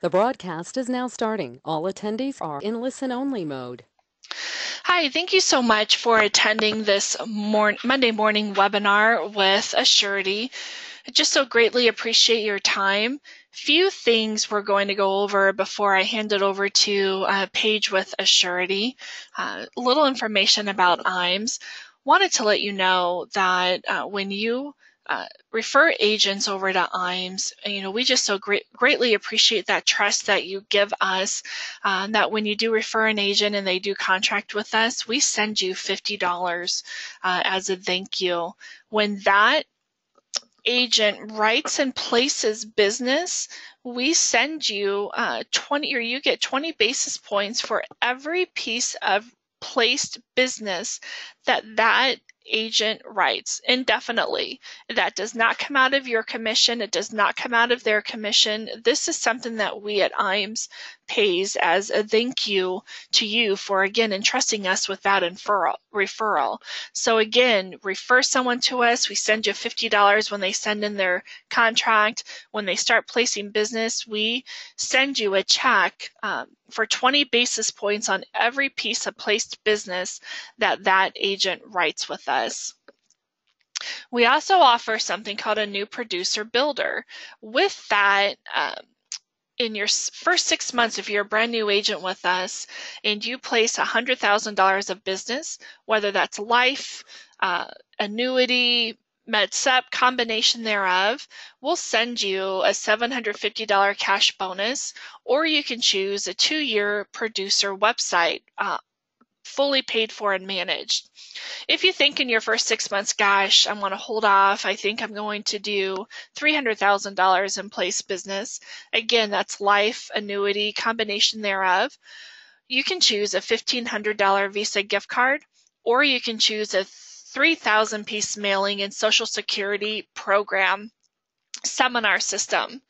The broadcast is now starting. All attendees are in listen-only mode. Hi, thank you so much for attending this Monday morning webinar with Assurity. I just so greatly appreciate your time. Few things we're going to go over before I hand it over to Paige with Assurity. A little information about IAMS. Wanted to let you know that when you refer agents over to IAMS, we just so greatly appreciate that trust that you give us, that when you do refer an agent and they do contract with us, we send you $50 as a thank you. When that agent writes and places business, we send you 20, or you get 20 basis points for every piece of placed business that agent writes indefinitely. That does not come out of your commission. It does not come out of their commission. This is something that we at IAMS pays as a thank you to you for, again, entrusting us with that referral. So again, refer someone to us. We send you $50 when they send in their contract. When they start placing business, we send you a check for 20 basis points on every piece of placed business that agent writes with us. We also offer something called a new producer builder. With that, in your first 6 months, if you're a brand new agent with us and you place $100,000 of business, whether that's life, annuity, MedSup, combination thereof, we'll send you a $750 cash bonus, or you can choose a 2-year producer website, fully paid for and managed. If you think in your first 6 months, gosh, I want to hold off, I think I'm going to do $300,000 in place business. Again, that's life, annuity, combination thereof. You can choose a $1,500 Visa gift card, or you can choose a 3,000 piece mailing and Social Security program seminar system.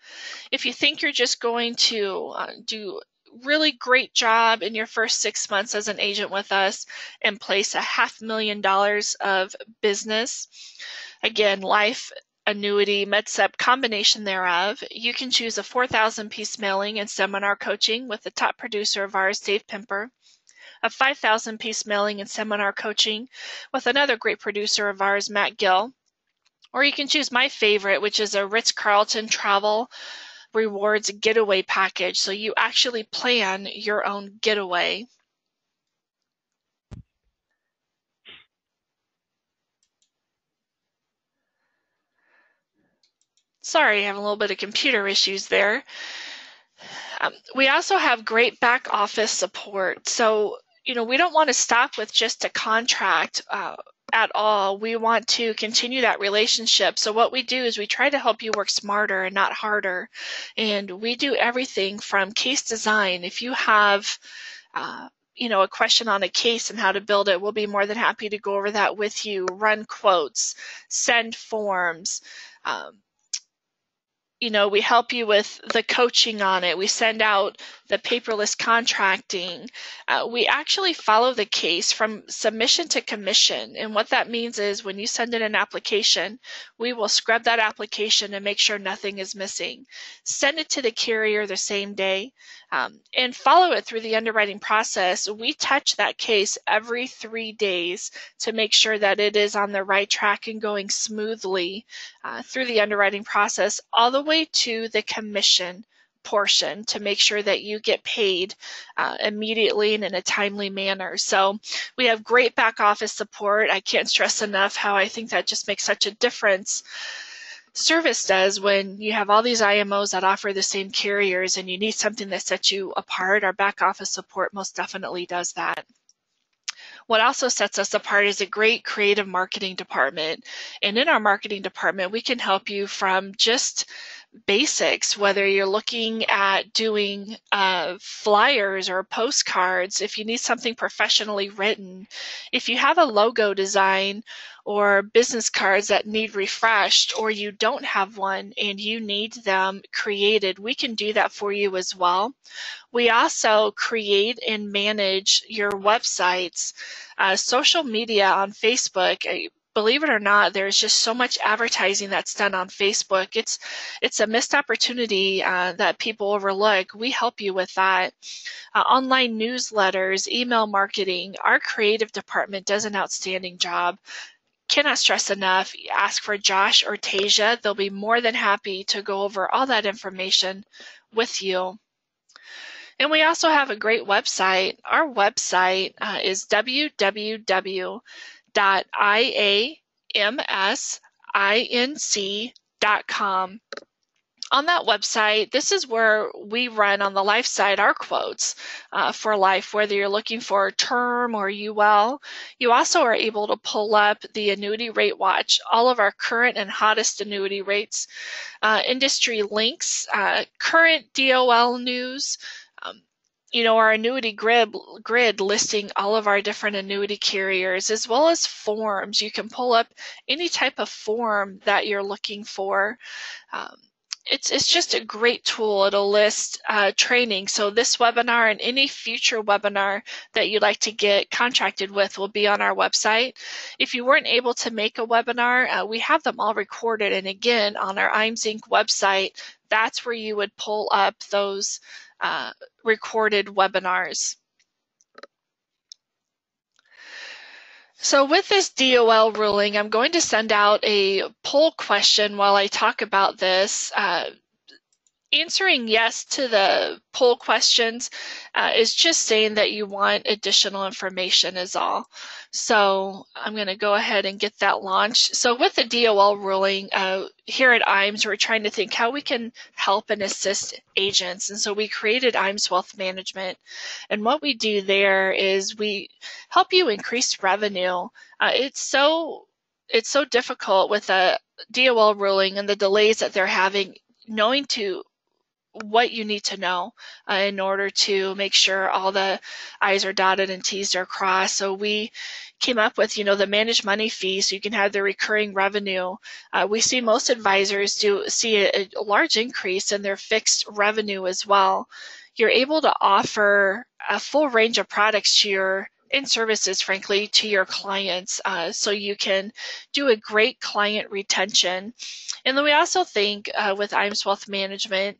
If you think you're just going to do really great job in your first 6 months as an agent with us and place $500,000 of business, again, life, annuity, MedSup, combination thereof, you can choose a 4,000 piece mailing and seminar coaching with the top producer of ours, Dave Pimper, a 5,000 piece mailing and seminar coaching with another great producer of ours, Matt Gill. Or you can choose my favorite, which is a Ritz-Carlton travel rewards getaway package. So you actually plan your own getaway. Sorry, I have a little bit of computer issues there. We also have great back office support. So, we don't want to stop with just a contract at all. We want to continue that relationship. So what we do is we try to help you work smarter and not harder. And we do everything from case design. If you have a question on a case and how to build it, we'll be more than happy to go over that with you, run quotes, send forms. We help you with the coaching on it. We send out the paperless contracting. We actually follow the case from submission to commission. And what that means is when you send in an application, we will scrub that application and make sure nothing is missing. Send it to the carrier the same day, and follow it through the underwriting process. We touch that case every 3 days to make sure that it is on the right track and going smoothly through the underwriting process all the way to the commission portion to make sure that you get paid immediately and in a timely manner. So we have great back office support. I can't stress enough how I think that just makes such a difference. Service does when you have all these IMOs that offer the same carriers and you need something that sets you apart. Our back office support most definitely does that. What also sets us apart is a great creative marketing department. And in our marketing department, we can help you from just basics, whether you're looking at doing flyers or postcards, if you need something professionally written, if you have a logo design or business cards that need refreshed, or you don't have one and you need them created, we can do that for you as well. We also create and manage your websites, social media on Facebook. believe it or not, there's just so much advertising that's done on Facebook. It's a missed opportunity that people overlook. We help you with that. Online newsletters, email marketing. Our creative department does an outstanding job. Cannot stress enough, ask for Josh or Tasia. They'll be more than happy to go over all that information with you. And we also have a great website. Our website is www.iamsinc.com. On that website, this is where we run on the life side our quotes for life, whether you're looking for term or UL. You also are able to pull up the annuity rate watch, all of our current and hottest annuity rates, industry links, current DOL news, our annuity grid listing all of our different annuity carriers, as well as forms. You can pull up any type of form that you're looking for. It's just a great tool. It'll list training. So this webinar and any future webinar that you'd like to get contracted with will be on our website. If you weren't able to make a webinar, we have them all recorded. And again, on our IAMS Inc. website, that's where you would pull up those recorded webinars. So with this DOL ruling, I'm going to send out a poll question while I talk about this. Answering yes to the poll questions is just saying that you want additional information is all. So I'm going to go ahead and get that launched. So with the DOL ruling, here at IAMS, we're trying to think how we can help and assist agents. And so we created IAMS Wealth Management. And what we do there is we help you increase revenue. It's so difficult with a DOL ruling and the delays that they're having, knowing what you need to know in order to make sure all the I's are dotted and T's are crossed. So we came up with, the managed money fee so you can have the recurring revenue. We see most advisors see a large increase in their fixed revenue as well. You're able to offer a full range of products and services, frankly, to your clients, so you can do a great client retention. And then we also think with IAMS Wealth Management,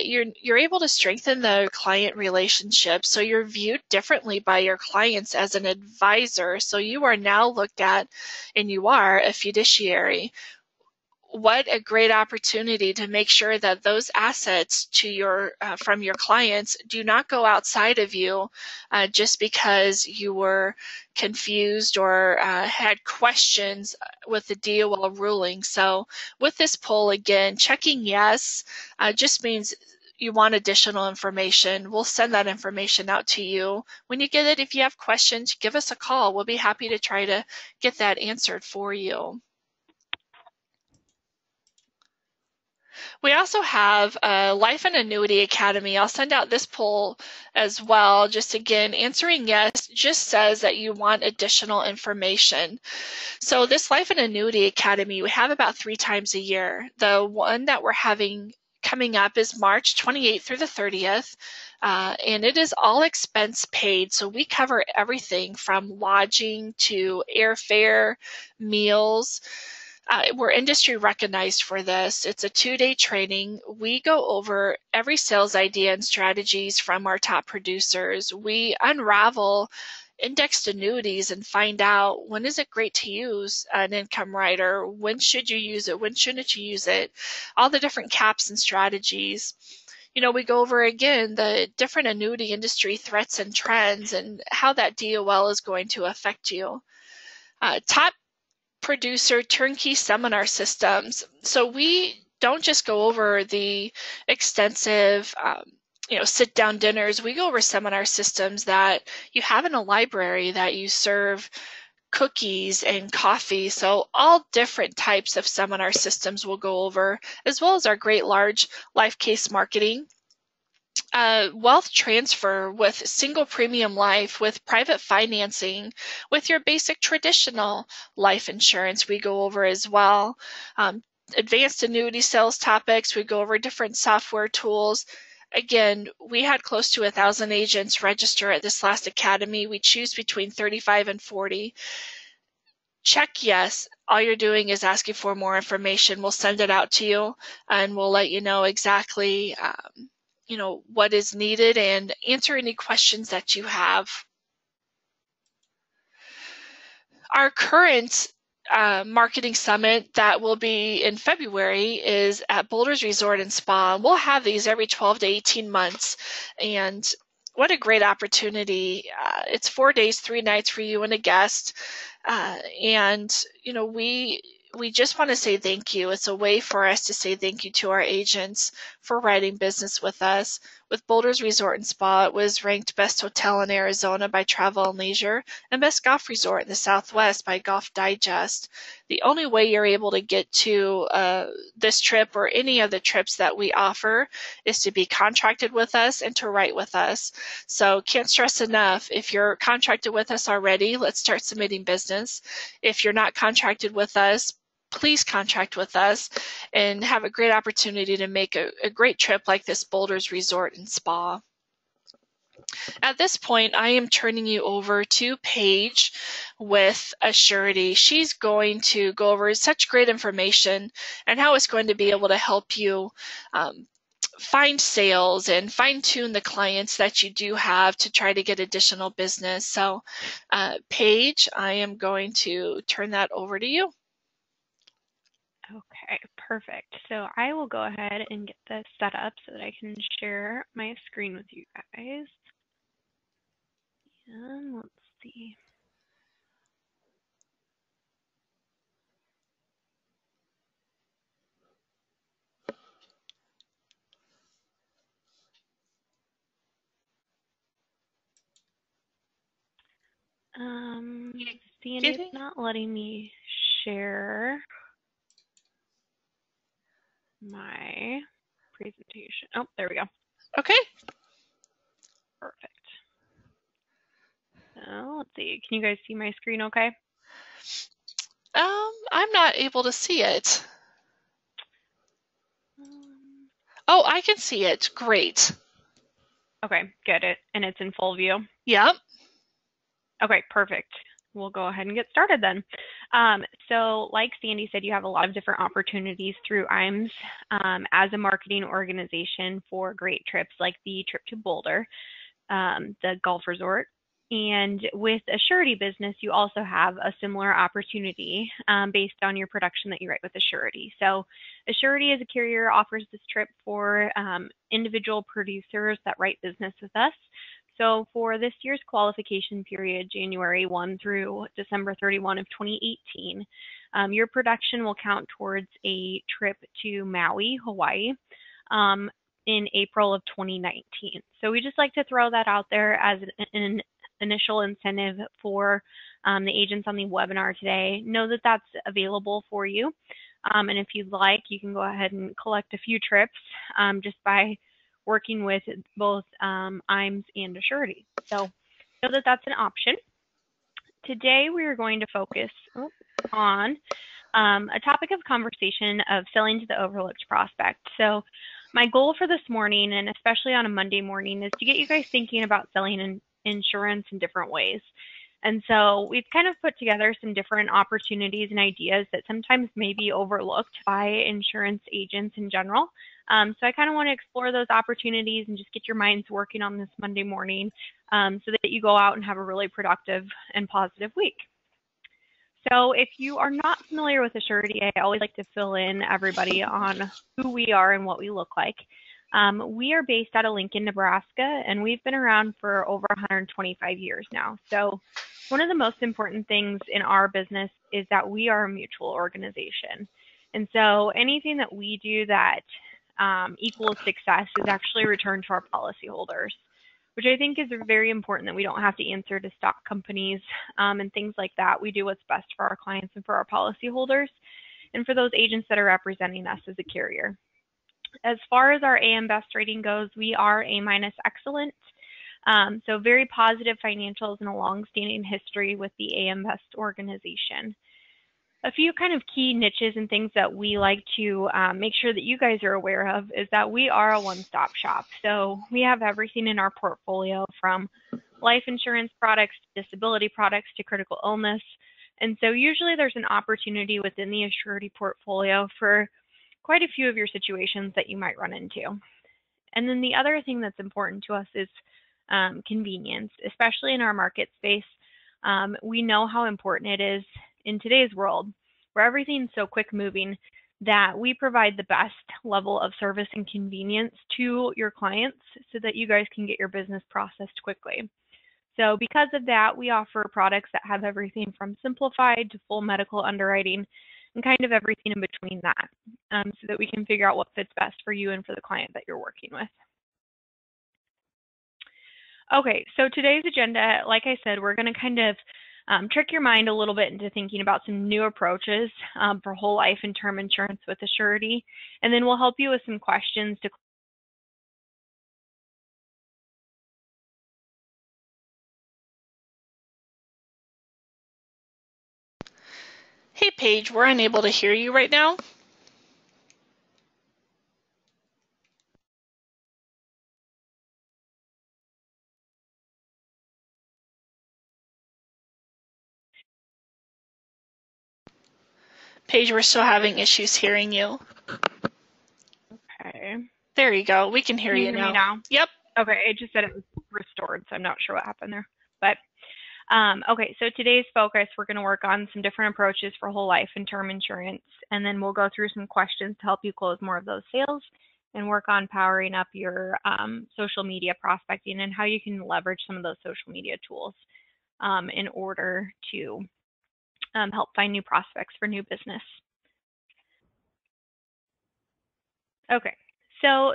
you're able to strengthen the client relationship. So you're viewed differently by your clients as an advisor. So you are now looked at, and you are a fiduciary. What a great opportunity to make sure that those assets from your clients do not go outside of you just because you were confused or had questions with the DOL ruling. So with this poll, again, checking yes just means you want additional information. We'll send that information out to you. When you get it, if you have questions, give us a call. We'll be happy to try to get that answered for you. We also have a Life and Annuity Academy. I'll send out this poll as well. Just again, answering yes just says that you want additional information. So this Life and Annuity Academy, we have about 3 times a year. The one that we're having coming up is March 28th through the 30th. And it is all expense paid. So we cover everything from lodging to airfare, meals. We're industry recognized for this. It's a 2-day training. We go over every sales idea and strategies from our top producers. We unravel indexed annuities and find out when is it great to use an income rider, when should you use it, when shouldn't you use it, all the different caps and strategies. We go over again the different annuity industry threats and trends and how that DOL is going to affect you. Top producer turnkey seminar systems. So we don't just go over the extensive sit-down dinners. We go over seminar systems that you have in a library that you serve cookies and coffee. So all different types of seminar systems we'll go over, as well as our great large life case marketing. Wealth transfer with single premium life, with private financing, with your basic traditional life insurance we go over as well. Advanced annuity sales topics, we go over different software tools. Again, we had close to 1,000 agents register at this last academy. We choose between 35 and 40. check yes. All you're doing is asking for more information. We'll send it out to you, and we'll let you know exactly what is needed and answer any questions that you have. Our current marketing summit that will be in February is at Boulders Resort and Spa. We'll have these every 12 to 18 months, and what a great opportunity. It's 4 days, 3 nights for you and a guest. And we just want to say thank you. It's a way for us to say thank you to our agents for writing business with us. With Boulders Resort and Spa, it was ranked best hotel in Arizona by Travel and Leisure and best golf resort in the Southwest by Golf Digest. The only way you're able to get to this trip or any of the trips that we offer is to be contracted with us and to write with us. So can't stress enough, if you're contracted with us already, let's start submitting business. If you're not contracted with us, please contract with us and have a great opportunity to make a great trip like this Boulders Resort and Spa. At this point, I am turning you over to Paige with Assurity. She's going to go over such great information and how it's going to be able to help you find sales and fine-tune the clients that you do have to try to get additional business. So, Paige, I am going to turn that over to you. Okay, perfect. So I will go ahead and get this set up so that I can share my screen with you guys. And let's see. Sandy, it's not letting me share my presentation. Oh, there we go. Okay. Perfect. So let's see. Can you guys see my screen okay? I'm not able to see it. Oh, I can see it. Great. Okay, good. And it's in full view? Yep. Okay, perfect. We'll go ahead and get started then. So like Sandy said, you have a lot of different opportunities through IAMS as a marketing organization for great trips like the trip to Boulder, the golf resort. And with a surety business, you also have a similar opportunity based on your production that you write with a surety. So a surety as a carrier offers this trip for individual producers that write business with us. So for this year's qualification period, January 1 through December 31 of 2018, your production will count towards a trip to Maui, Hawaii, in April of 2019. So we just like to throw that out there as an initial incentive for the agents on the webinar today. Know that that's available for you. And if you'd like, you can go ahead and collect a few trips just by working with both IAMS and Assurity. So know that that's an option. Today we are going to focus on a topic of conversation of selling to the overlooked prospect. So my goal for this morning, and especially on a Monday morning, is to get you guys thinking about selling insurance in different ways. And so we've kind of put together some different opportunities and ideas that sometimes may be overlooked by insurance agents in general. So I kind of want to explore those opportunities and just get your minds working on this Monday morning so that you go out and have a really productive and positive week. So if you are not familiar with Assurity, I always like to fill in everybody on who we are and what we look like. We are based out of Lincoln, Nebraska, and we've been around for over 125 years now. So one of the most important things in our business is that we are a mutual organization. And so anything that we do that equals success is actually returned to our policyholders, which I think is very important, that we don't have to answer to stock companies and things like that. We do what's best for our clients and for our policyholders and for those agents that are representing us as a carrier. As far as our AM Best rating goes, we are A- excellent. So very positive financials and a long-standing history with the AM Best organization. A few kind of key niches and things that we like to make sure that you guys are aware of is that we are a one-stop shop. So we have everything in our portfolio, from life insurance products to disability products to critical illness. And so usually there's an opportunity within the Assurity portfolio for quite a few of your situations that you might run into. And then the other thing that's important to us is convenience, especially in our market space. We know how important it is in today's world where everything's so quick moving that we provide the best level of service and convenience to your clients so that you guys can get your business processed quickly. So because of that, we offer products that have everything from simplified to full medical underwriting and kind of everything in between that, so that we can figure out what fits best for you and for the client that you're working with. Okay, so today's agenda, like I said, we're going to kind of trick your mind a little bit into thinking about some new approaches for whole life and term insurance with Assurity, and then we'll help you with some questions to Hey, Paige, we're unable to hear you right now. Paige, we're still having issues hearing you. Okay. There you go. We can hear you Can you hear now. me now? Yep. Okay, it just said it was restored, so I'm not sure what happened there. But okay, so today's focus, we're going to work on some different approaches for whole life and term insurance, and then we'll go through some questions to help you close more of those sales and work on powering up your social media prospecting and how you can leverage some of those social media tools in order to help find new prospects for new business. Okay, so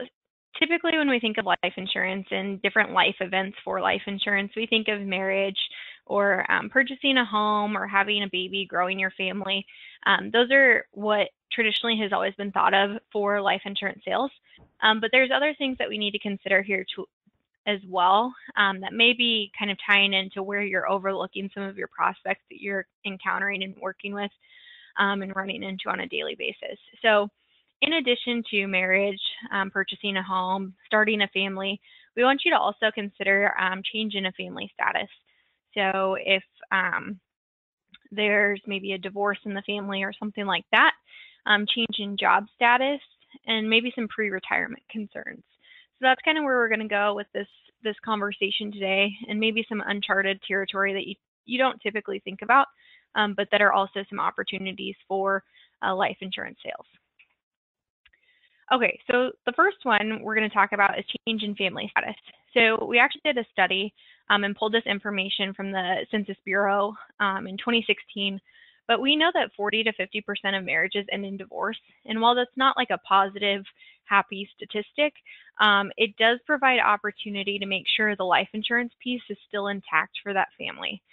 typically when we think of life insurance and different life events for life insurance, we think of marriage or purchasing a home or having a baby, growing your family. Those are what traditionally has always been thought of for life insurance sales. But there's other things that we need to consider here too, as well, that may be kind of tying into where you're overlooking some of your prospects that you're encountering and working with and running into on a daily basis. So in addition to marriage, purchasing a home, starting a family, we want you to also consider change in a family status. So if there's maybe a divorce in the family or something like that, change in job status, and maybe some pre-retirement concerns. So that's kind of where we're going to go with this conversation today, and maybe some uncharted territory that you don't typically think about, but that are also some opportunities for life insurance sales. Okay, so the first one we're going to talk about is change in family status. So we actually did a study and pulled this information from the Census Bureau in 2016, but we know that 40 to 50% of marriages end in divorce. And while that's not like a positive, happy statistic, it does provide opportunity to make sure the life insurance piece is still intact for that family.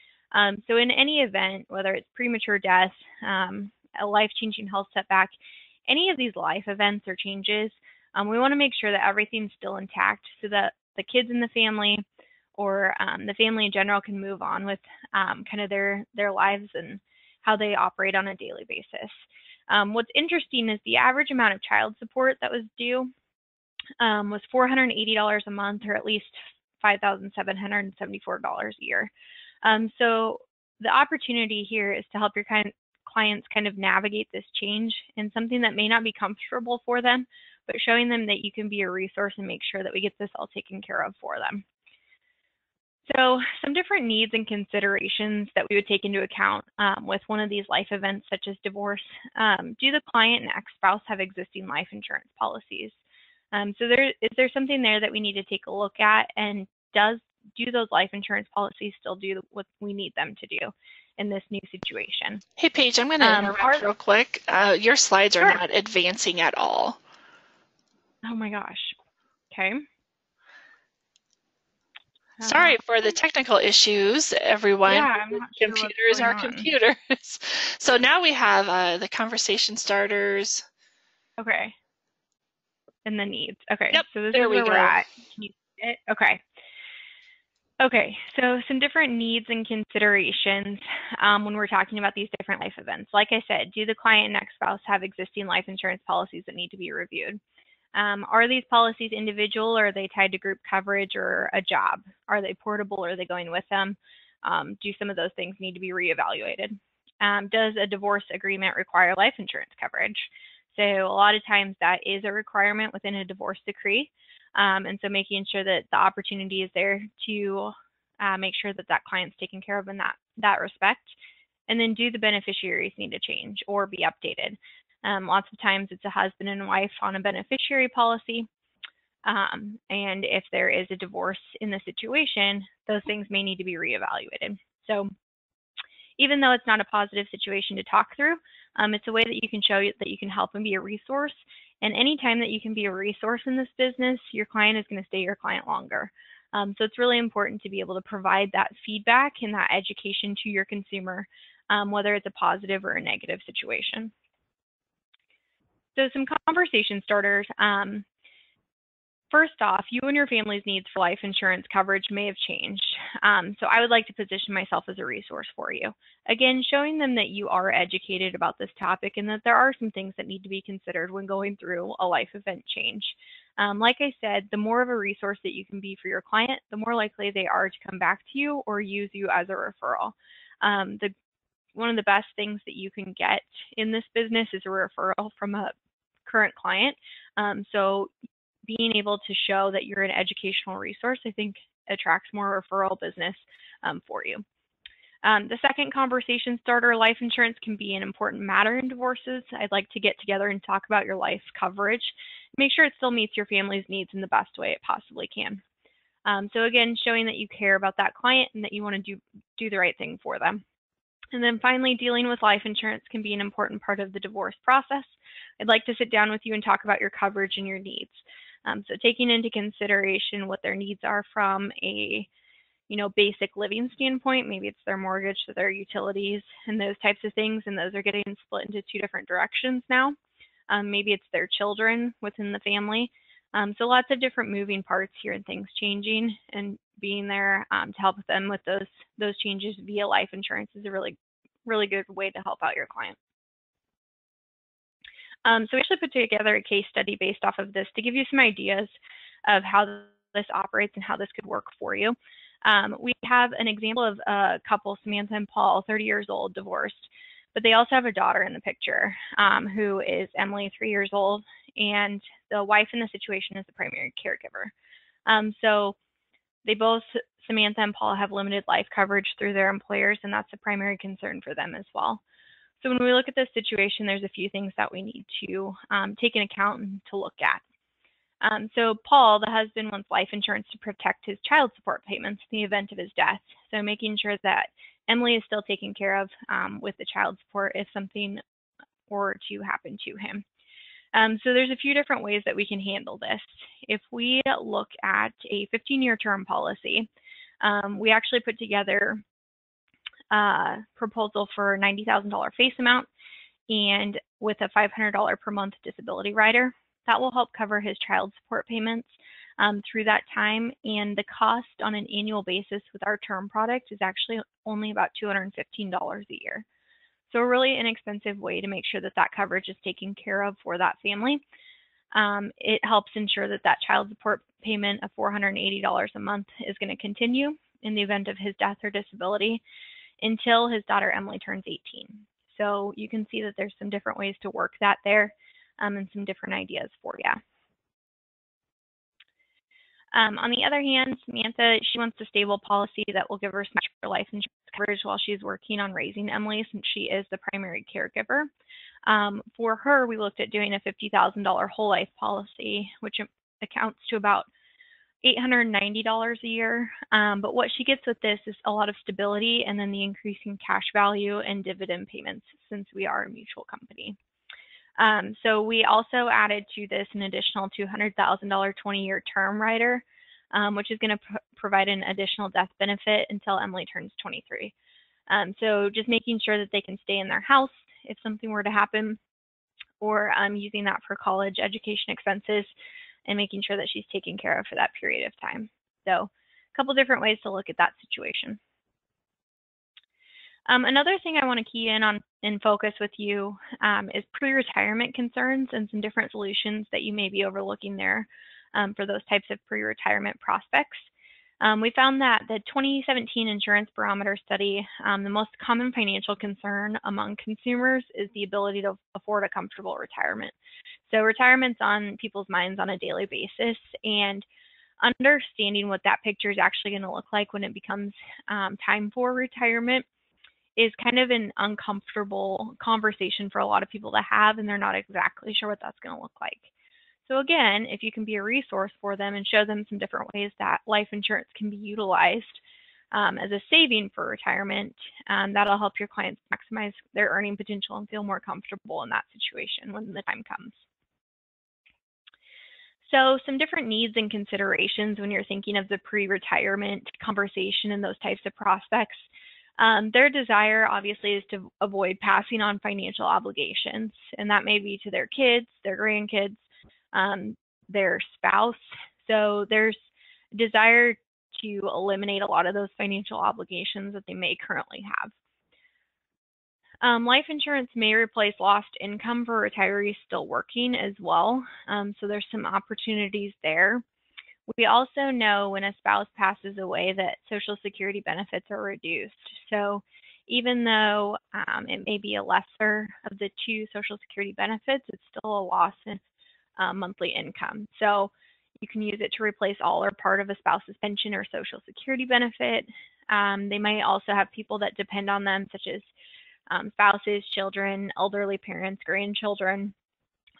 So in any event, whether it's premature death, a life-changing health setback, any of these life events or changes, we want to make sure that everything's still intact so that the kids in the family or the family in general can move on with kind of their lives and how they operate on a daily basis. What's interesting is the average amount of child support that was due was $480 a month, or at least $5,774 a year. So the opportunity here is to help your clients kind of navigate this change in something that may not be comfortable for them, but showing them that you can be a resource and make sure that we get this all taken care of for them. So some different needs and considerations that we would take into account with one of these life events, such as divorce. Do the client and ex-spouse have existing life insurance policies? So is there something there that we need to take a look at, and do those life insurance policies still do what we need them to do in this new situation? Hey, Paige, I'm going to interrupt real quick. Your slides are not advancing at all. Oh my gosh. Okay. Sorry for the technical issues, everyone. Yeah, I'm not sure computers are computers. So now we have the conversation starters. Okay. And the needs. Okay. Yep, so this is where we're at. Okay. Okay, so some different needs and considerations when we're talking about these different life events. Like I said, do the client and ex-spouse have existing life insurance policies that need to be reviewed? Are these policies individual, or are they tied to group coverage or a job? Are they portable, or are they going with them? Do some of those things need to be reevaluated? does a divorce agreement require life insurance coverage? So a lot of times that is a requirement within a divorce decree. And so making sure that the opportunity is there to make sure that that client's taken care of in that respect. And then do the beneficiaries need to change or be updated? Lots of times it's a husband and wife on a beneficiary policy. And if there is a divorce in the situation, those things may need to be reevaluated. So even though it's not a positive situation to talk through, it's a way that you can show that you can help and be a resource. And anytime that you can be a resource in this business, your client is going to stay your client longer. So it's really important to be able to provide that feedback and that education to your consumer, whether it's a positive or a negative situation. So some conversation starters. First off, you and your family's needs for life insurance coverage may have changed. So I would like to position myself as a resource for you. Again, showing them that you are educated about this topic and that there are some things that need to be considered when going through a life event change. Like I said, the more of a resource that you can be for your client, the more likely they are to come back to you or use you as a referral. One of the best things that you can get in this business is a referral from a current client. So being able to show that you're an educational resource, I think attracts more referral business for you. The second conversation starter, life insurance can be an important matter in divorces. I'd like to get together and talk about your life coverage. Make sure it still meets your family's needs in the best way it possibly can. So again, showing that you care about that client and that you want to do the right thing for them. And then finally, dealing with life insurance can be an important part of the divorce process. I'd like to sit down with you and talk about your coverage and your needs. So taking into consideration what their needs are from a basic living standpoint, maybe it's their mortgage, so their utilities, and those types of things, and those are getting split into two different directions now. Maybe it's their children within the family. So lots of different moving parts here and things changing, and being there to help them with those changes via life insurance is a really, really good way to help out your client. So we actually put together a case study based off of this to give you some ideas of how this operates and how this could work for you. We have an example of a couple, Samantha and Paul, 30 years old, divorced, but they also have a daughter in the picture who is Emily, 3 years old, and the wife in the situation is the primary caregiver. So they both, Samantha and Paul, have limited life coverage through their employers, and that's a primary concern for them as well. So when we look at this situation, there's a few things that we need to take into account and to look at. So Paul, the husband, wants life insurance to protect his child support payments in the event of his death. So making sure that Emily is still taken care of with the child support if something were to happen to him. So there's a few different ways that we can handle this. If we look at a 15-year term policy, we actually put together a proposal for $90,000 face amount and with a $500 per month disability rider. That will help cover his child support payments through that time, and the cost on an annual basis with our term product is actually only about $215 a year. So a really inexpensive way to make sure that that coverage is taken care of for that family. It helps ensure that that child support payment of $480 a month is going to continue in the event of his death or disability until his daughter Emily turns 18. So you can see that there's some different ways to work that there and some different ideas for you. On the other hand, Samantha, she wants a stable policy that will give her some life insurance coverage while she's working on raising Emily, since she is the primary caregiver. For her, we looked at doing a $50,000 whole life policy, which accounts to about $890 a year. But what she gets with this is a lot of stability and then the increasing cash value and dividend payments, since we are a mutual company. So we also added to this an additional $200,000 20-year term rider, which is going to provide an additional death benefit until Emily turns 23. So just making sure that they can stay in their house if something were to happen, or using that for college education expenses and making sure that she's taken care of for that period of time. So a couple different ways to look at that situation. Another thing I want to key in on and focus with you is pre-retirement concerns and some different solutions that you may be overlooking there for those types of pre-retirement prospects. We found that the 2017 Insurance Barometer study, the most common financial concern among consumers is the ability to afford a comfortable retirement. So retirement's on people's minds on a daily basis, and understanding what that picture is actually going to look like when it becomes time for retirement is kind of an uncomfortable conversation for a lot of people to have, and they're not exactly sure what that's going to look like. So again, if you can be a resource for them and show them some different ways that life insurance can be utilized as a saving for retirement, that'll help your clients maximize their earning potential and feel more comfortable in that situation when the time comes. So some different needs and considerations when you're thinking of the pre-retirement conversation and those types of prospects. Their desire, obviously, is to avoid passing on financial obligations, and that may be to their kids, their grandkids, their spouse. So there's desire to eliminate a lot of those financial obligations that they may currently have. Life insurance may replace lost income for retirees still working as well. So there's some opportunities there. We also know when a spouse passes away that Social Security benefits are reduced. So even though it may be a lesser of the two Social Security benefits, it's still a loss in monthly income. So you can use it to replace all or part of a spouse's pension or Social Security benefit. They might also have people that depend on them, such as spouses, children, elderly parents, grandchildren.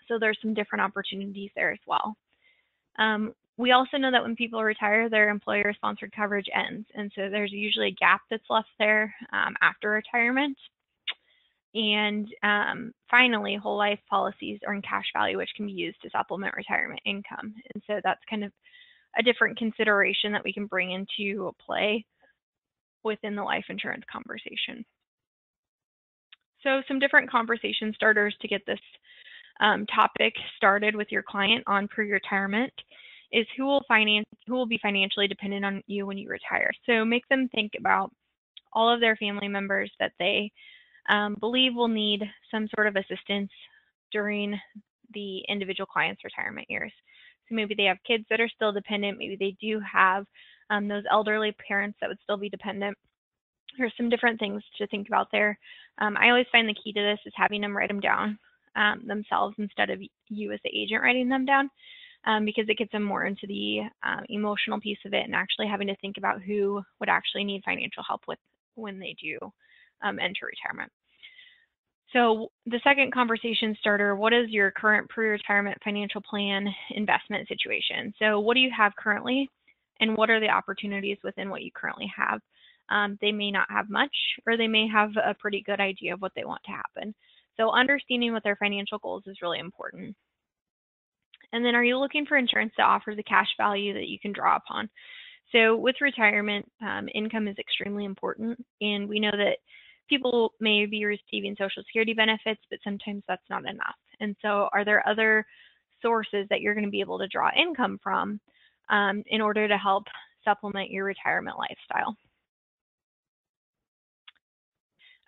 So there's some different opportunities there as well. We also know that when people retire, their employer-sponsored coverage ends, and so there's usually a gap that's left there after retirement. And finally, whole life policies earn cash value, which can be used to supplement retirement income. And so that's kind of a different consideration that we can bring into play within the life insurance conversation. So some different conversation starters to get this topic started with your client on pre-retirement is who will be financially dependent on you when you retire. So make them think about all of their family members that they believe will need some sort of assistance during the individual client's retirement years. So maybe they have kids that are still dependent. Maybe they do have those elderly parents that would still be dependent. There's some different things to think about there. I always find the key to this is having them write them down themselves instead of you as the agent writing them down, because it gets them more into the emotional piece of it and actually having to think about who would actually need financial help with when they do enter retirement. So the second conversation starter, what is your current pre-retirement financial plan investment situation? So what do you have currently, and what are the opportunities within what you currently have? They may not have much, or they may have a pretty good idea of what they want to happen. So understanding what their financial goals is really important. And then, are you looking for insurance that offers a cash value that you can draw upon? So with retirement, income is extremely important, and we know that people may be receiving Social Security benefits, but sometimes that's not enough. And so are there other sources that you're going to be able to draw income from in order to help supplement your retirement lifestyle?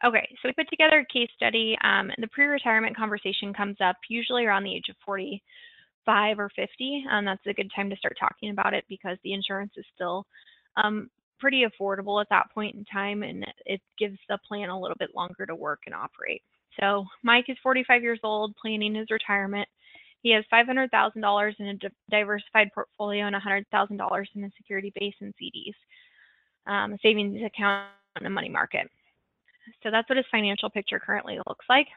Okay, so we put together a case study. The pre-retirement conversation comes up usually around the age of 45 or 50. That's a good time to start talking about it because the insurance is still pretty affordable at that point in time, and it gives the plan a little bit longer to work and operate. So Mike is 45 years old, planning his retirement. He has $500,000 in a diversified portfolio and $100,000 in a security base and CDs, a savings account, and a money market. So that's what his financial picture currently looks like.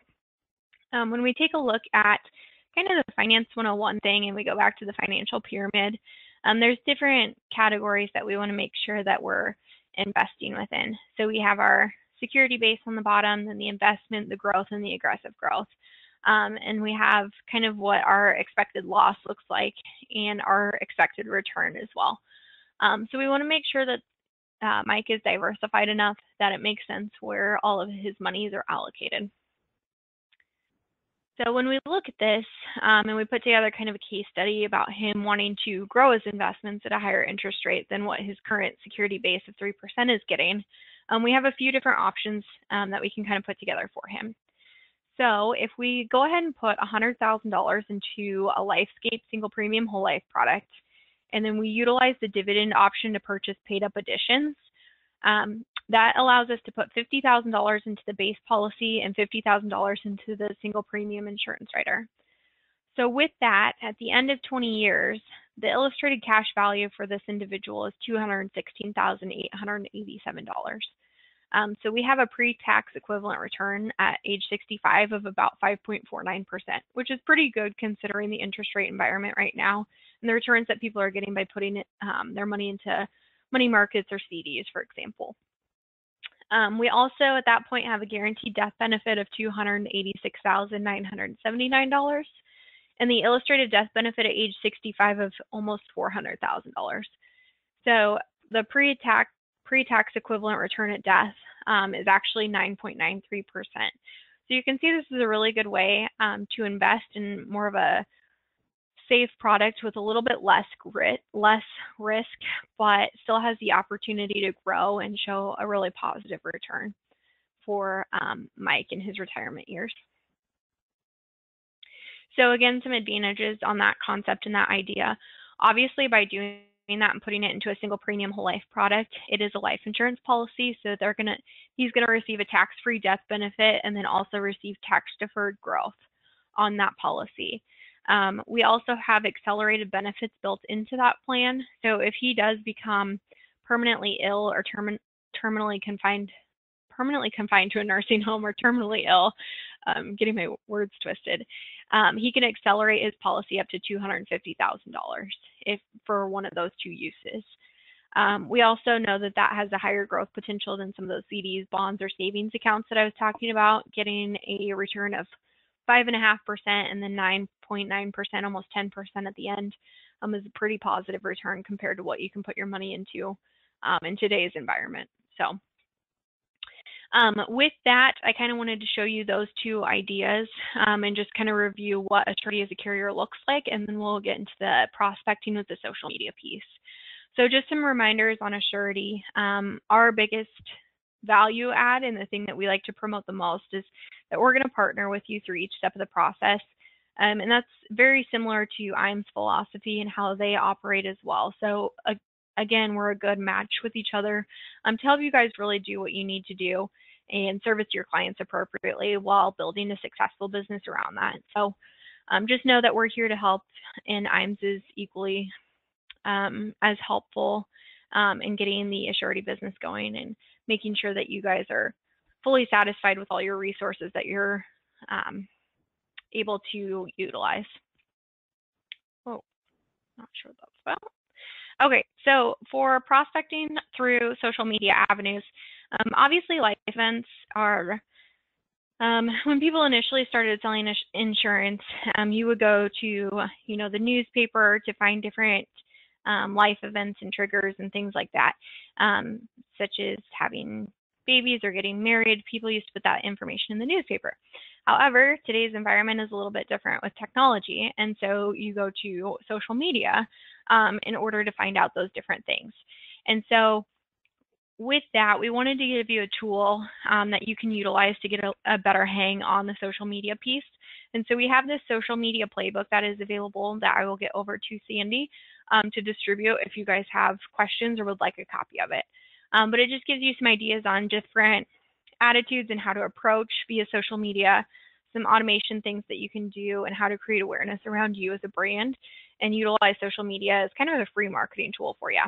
When we take a look at kind of the Finance 101 thing and we go back to the financial pyramid, there's different categories that we want to make sure that we're investing within. So we have our security base on the bottom, then the investment, the growth, and the aggressive growth. And we have kind of what our expected loss looks like and our expected return as well. So we want to make sure that Mike is diversified enough that it makes sense where all of his monies are allocated. So when we look at this and we put together kind of a case study about him wanting to grow his investments at a higher interest rate than what his current security base of 3% is getting, we have a few different options that we can kind of put together for him. So if we go ahead and put $100,000 into a LifeScape single premium whole life product, And then we utilize the dividend option to purchase paid up additions. That allows us to put $50,000 into the base policy and $50,000 into the single premium insurance rider. So with that, at the end of 20 years, the illustrated cash value for this individual is $216,887. So we have a pre-tax equivalent return at age 65 of about 5.49%, which is pretty good considering the interest rate environment right now and the returns that people are getting by putting their money into money markets or CDs, for example. We also, at that point, have a guaranteed death benefit of $286,979 and the illustrated death benefit at age 65 of almost $400,000. So the pre-tax equivalent return at death is actually 9.93%. So you can see this is a really good way to invest in more of a safe product with a little bit less risk, but still has the opportunity to grow and show a really positive return for Mike in his retirement years. So again, some advantages on that concept and that idea. Obviously, by doing that and putting it into a single premium whole life product, it is a life insurance policy, so he's gonna receive a tax-free death benefit and then also receive tax-deferred growth on that policy. We also have accelerated benefits built into that plan. So if he does become permanently ill or permanently confined to a nursing home or terminally ill, getting my words twisted, he can accelerate his policy up to $250,000 for one of those two uses. We also know that has a higher growth potential than some of those CDs, bonds, or savings accounts that I was talking about, getting a return of 5.5% and then 9.9%, almost 10% at the end, is a pretty positive return compared to what you can put your money into in today's environment. So with that, I kind of wanted to show you those two ideas and just kind of review what Assurity as a carrier looks like, and then we'll get into the prospecting with the social media piece. So just some reminders on Assurity. Our biggest value add and the thing that we like to promote the most is that we're going to partner with you through each step of the process. And that's very similar to IAM's philosophy and how they operate as well. So again, we're a good match with each other to help you guys really do what you need to do and service your clients appropriately while building a successful business around that. So just know that we're here to help, and IAMS is equally as helpful in getting the Assurity business going and making sure that you guys are fully satisfied with all your resources that you're able to utilize. Oh, not sure what that's about. Okay, so for prospecting through social media avenues, obviously life events are, when people initially started selling insurance, you would go to, the newspaper to find different life events and triggers and things like that, such as having babies or getting married. People used to put that information in the newspaper. However, today's environment is a little bit different with technology, and so you go to social media in order to find out those different things. And so with that, we wanted to give you a tool that you can utilize to get a better hang on the social media piece. And so we have this social media playbook that is available that I will get over to Sandy to distribute if you guys have questions or would like a copy of it. But it just gives you some ideas on different attitudes and how to approach via social media, some automation things that you can do, and how to create awareness around you as a brand and utilize social media as kind of a free marketing tool for you.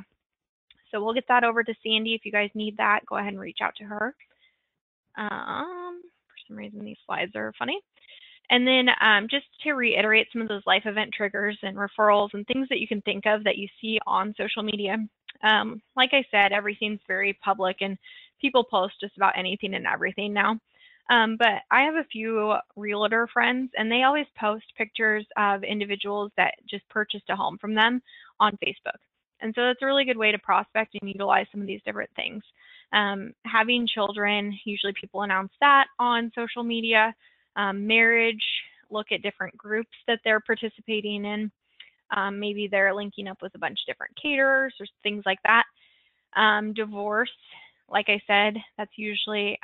So we'll get that over to Sandy. If you guys need that, go ahead and reach out to her. For some reason, these slides are funny. And then just to reiterate some of those life event triggers and referrals and things that you can think of that you see on social media. Like I said, everything's very public and people post just about anything and everything now. But I have a few realtor friends, and they always post pictures of individuals that just purchased a home from them on Facebook. And so that's a really good way to prospect and utilize some of these different things. Having children, usually people announce that on social media. Marriage, look at different groups that they're participating in. Maybe they're linking up with a bunch of different caterers or things like that. Divorce, like I said, that's usually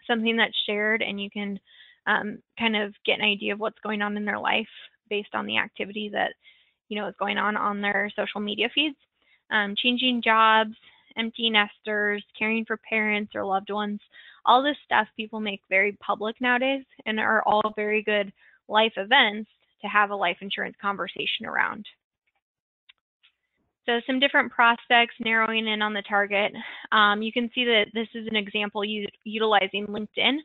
something that's shared, and you can kind of get an idea of what's going on in their life based on the activity that is going on their social media feeds. Changing jobs, empty nesters, caring for parents or loved ones, all this stuff people make very public nowadays and are all very good life events to have a life insurance conversation around. So some different prospects, narrowing in on the target. You can see that this is an example utilizing LinkedIn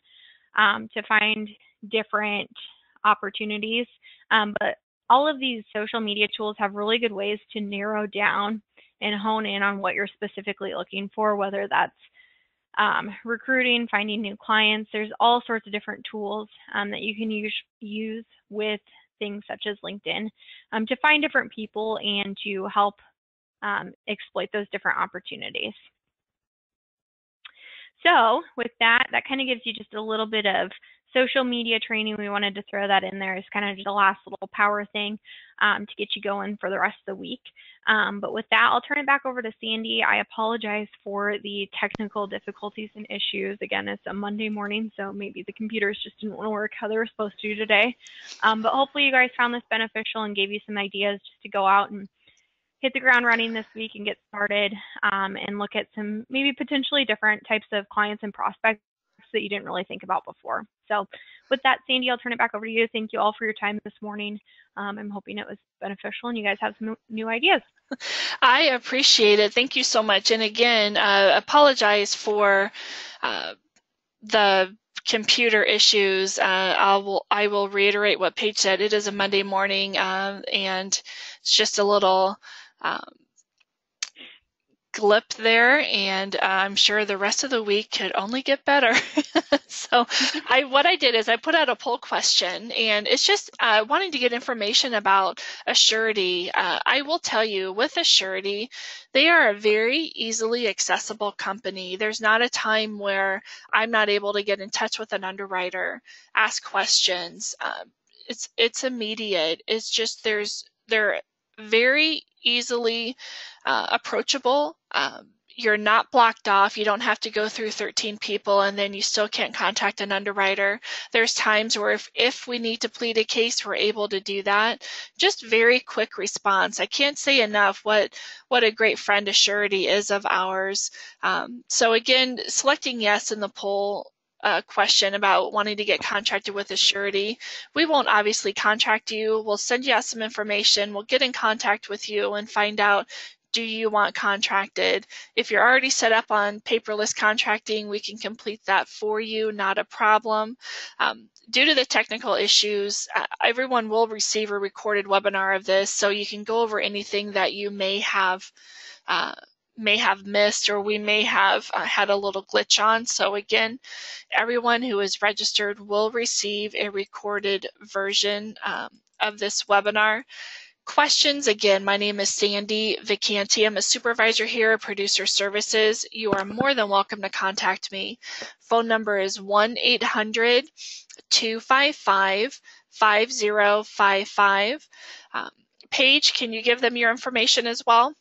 to find different opportunities. But all of these social media tools have really good ways to narrow down and hone in on what you're specifically looking for, whether that's recruiting, finding new clients. There's all sorts of different tools that you can use with things such as LinkedIn to find different people and to help exploit those different opportunities. So with that kind of gives you just a little bit of social media training. We wanted to throw that in there as kind of just a last little power thing to get you going for the rest of the week. But with that, I'll turn it back over to Sandy. I apologize for the technical difficulties and issues. Again, it's a Monday morning, so maybe the computers just didn't want to work how they were supposed to today. But hopefully you guys found this beneficial and gave you some ideas just to go out and hit the ground running this week and get started and look at some maybe potentially different types of clients and prospects that you didn't really think about before. So with that, Sandy, I'll turn it back over to you. Thank you all for your time this morning. I'm hoping it was beneficial and you guys have some new ideas. I appreciate it. Thank you so much. And again, apologize for the computer issues. I will reiterate what Paige said. It is a Monday morning and it's just a little glip there, and I'm sure the rest of the week could only get better. So what I did is I put out a poll question, and it's just wanting to get information about Assurity. I will tell you, with Assurity, they are a very easily accessible company. There's not a time where I'm not able to get in touch with an underwriter, ask questions. It's immediate. It's just they're very easily approachable. You're not blocked off. You don't have to go through 13 people and then you still can't contact an underwriter. There's times where if we need to plead a case, we're able to do that. Just very quick response. I can't say enough what a great friend Assurity is of ours. So again, selecting yes in the poll question about wanting to get contracted with Assurity. We won't obviously contract you. We'll send you out some information. We'll get in contact with you and find out, do you want contracted? If you're already set up on paperless contracting, we can complete that for you, not a problem. Due to the technical issues, everyone will receive a recorded webinar of this, so you can go over anything that you may have missed, or we may have had a little glitch on. So again, everyone who is registered will receive a recorded version of this webinar. Questions, again, my name is Sandy Vicanti. I'm a supervisor here at Producer Services. You are more than welcome to contact me. Phone number is 1-800-255-5055. Paige, can you give them your information as well?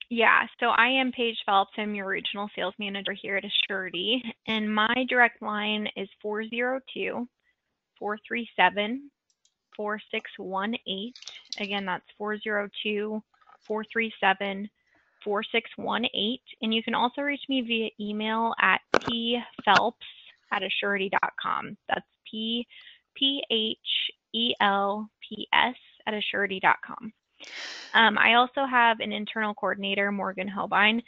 Yeah, so I am Paige Phelps. I'm your regional sales manager here at Assurity, and my direct line is 402-437-4618. Again, that's 402-437-4618. And you can also reach me via email at phelps@assurity.com. That's PHELPS@assurity.com. I also have an internal coordinator, Morgan Hobine,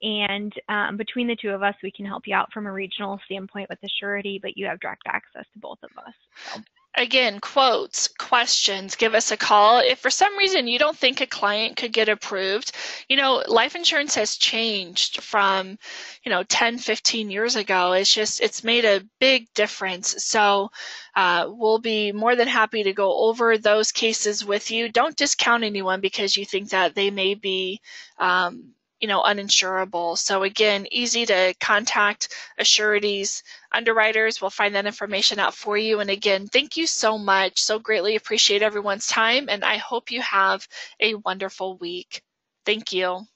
and between the two of us, we can help you out from a regional standpoint with Assurity, but you have direct access to both of us. So. Again, quotes, questions, give us a call. If for some reason you don't think a client could get approved, life insurance has changed from, 10, 15 years ago. It's made a big difference. So we'll be more than happy to go over those cases with you. Don't discount anyone because you think that they may be uninsurable. So again, easy to contact Assurity's underwriters. We'll find that information out for you. And again, thank you so much. So greatly appreciate everyone's time, and I hope you have a wonderful week. Thank you.